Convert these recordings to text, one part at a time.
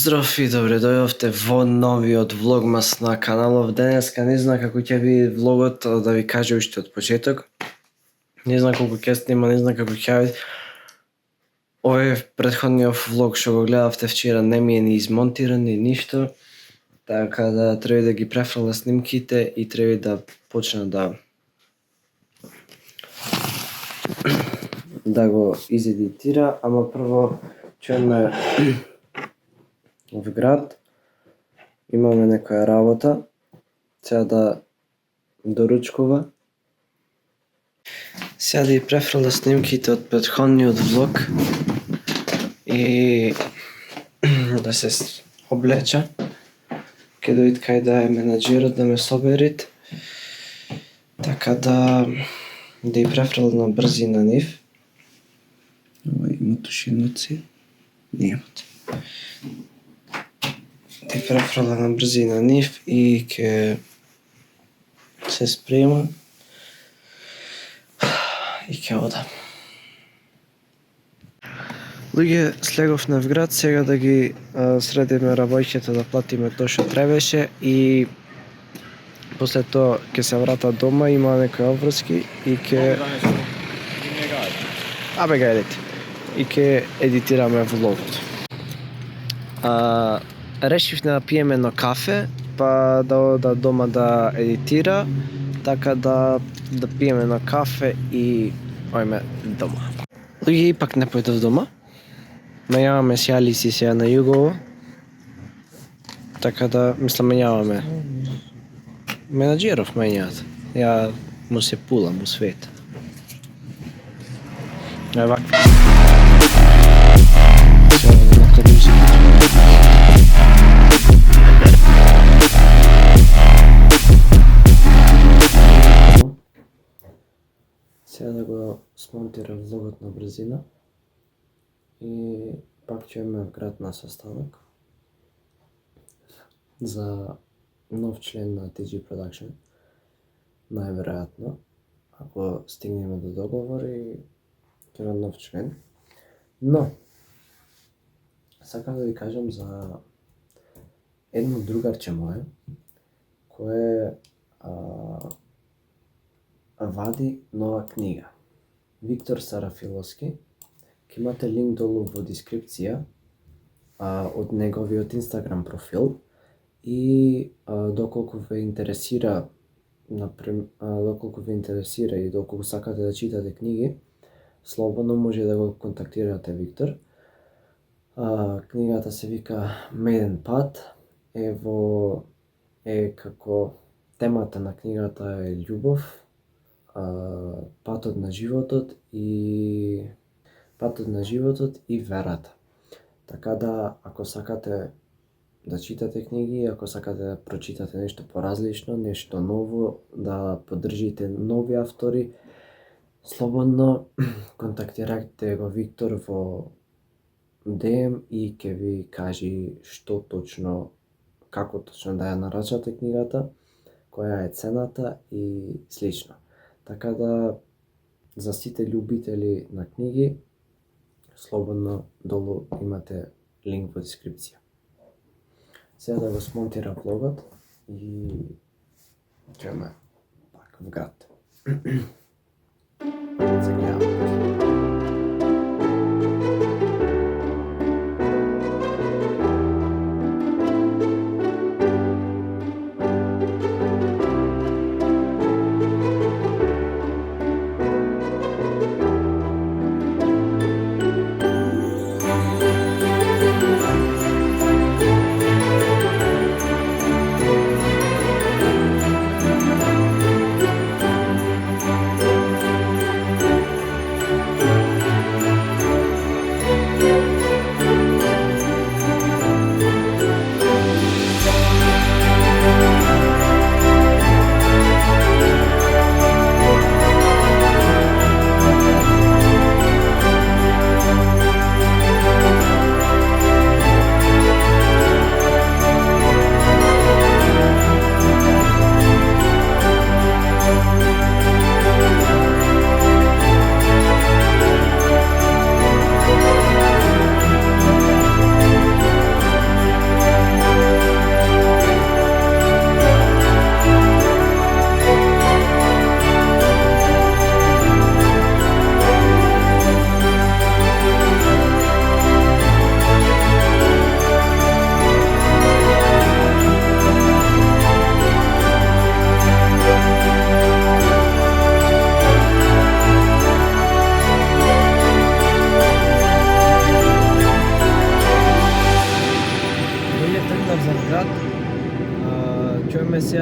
Поздрав и добре дојдовте во новиот влогмас на каналов. Денеска не знам како ќе биде влогот, да ви кажа уште од почеток. Не знам колку ќе снима, не знам како ќе биде. Овој претходниот влог што го гледавте вчера не ми е ни измонтиран ни ништо, така да треба да ги префрлам снимките и треба да почна да го изедитира, ама прво чуеме во град, имаме некоја работа, сега да доручкува. Сега да ги префрлам снимките од претходниот влог и да се облеча. Ке дојд кај да е менаџерот да ме соберит, така да ги префрлам на брзина нив. Ова има тушинаци, немате. Да ги префрлам на брзина нив и ке се спрема и ќе одам. Луѓе, слегов на вград сега да ги средиме работите, да платиме тоа што требаше и после тоа ќе се врата дома, има некои обврски и ќе и ќе едитираме влогот. Решивме да пиеме едно кафе, па да ода дома да едитира, така да пиеме едно кафе и ојме дома. Луѓе, ипак не појдов дома. Менјаваме сјалици сега на југово, така да, менјаваме. Менаџеров менјаат. Ја му се пулам у свет. Вакво. Сега да го смонтирам влогот на брзина и пак ќе имаме вград на состанок за нов член на TG Production, најверојатно, ако стигнеме до договор и ќе имаме нов член. Но сакам да ви кажам за едно другарче мое кое вади нова книга. Виктор Сарафиловски. Ќе имате линк долу во дескрипција од неговиот Инстаграм профил и доколку ве интересира и доколку сакате да читате книги, слободно може да го контактирате Виктор. Книгата се вика Меден пат, како темата на книгата е љубов, патот на животот и верата. Така да, ако сакате да читате книги, ако сакате да прочитате нешто поразлично, нешто ново, да поддржите нови автори, слободно контактирајте го Виктор во DM и ќе ви кажи што точно, како точно да ја нарачате книгата, која е цената и слично. Така да, за сите љубители на книги, слободно долу имате линк во дескрипција. Сега да го смонтирам влогот и ќе ме пак в град.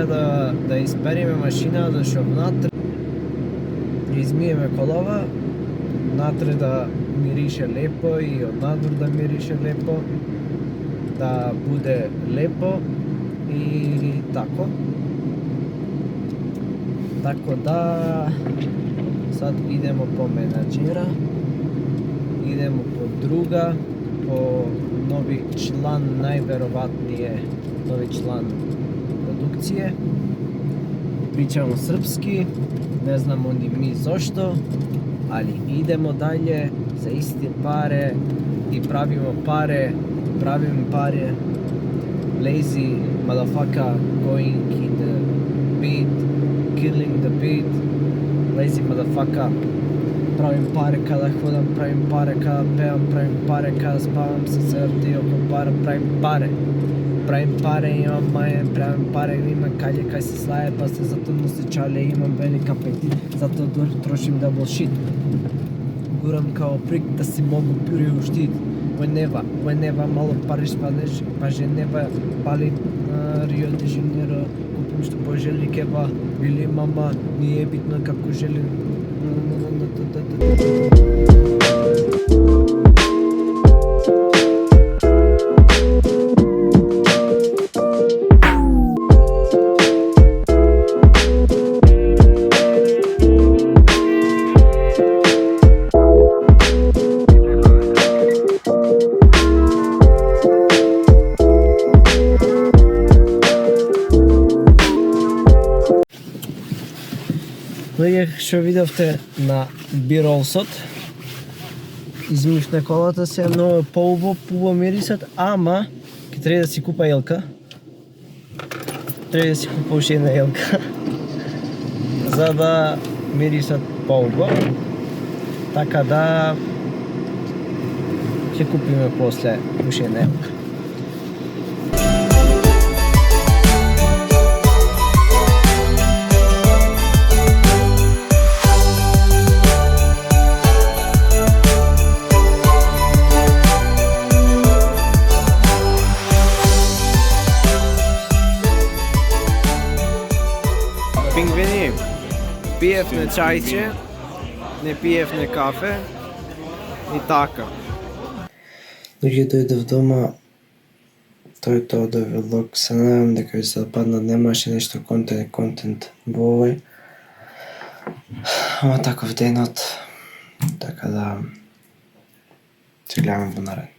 да испериме машината што внатре, измиеме колава, внатре да мирише лепо и однадвор да мирише лепо, да буде лепо и тако. Така да сад идемо по менаџера, идемо по друга, по нови члан, најверојатније нови члан продукције. Причамо српски, не знамо ни ми зошто, али идемо даље за исти паре и правиме паре. Lazy motherfucker going in the beat, killing the beat. Lazy motherfucker. Правим паре када ходам, правим паре када пеам, правим паре када спавам, се црти око пара, правим паре, имам маје, правим паре, имам каље кај се слае, па се зато носи чале, имам велик апетит, зато трошим дабл шит. Гурам као прик да си могу приуштит. Whenever malo Париж па Женева, пали Рио де Жанеиро, купим што пожели кеба, или мама, не е битно како жели. Луѓе, што видовте на биролсот, измишна колата се многу поубаво мирисат, ама ќе треба да си купа елка. Треба да си купа уште една елка за да мирисат поубаво. Така да ќе купиме после уште една елка. Пингвини, пиевме чајче, не пиевме кафе и така. Луѓе, дојдов дома, тој тоа од овој влог, се надевам дека ви се допадна, немаше нешто контент во овој. Ама таков денот, така да се гледаме во наредно.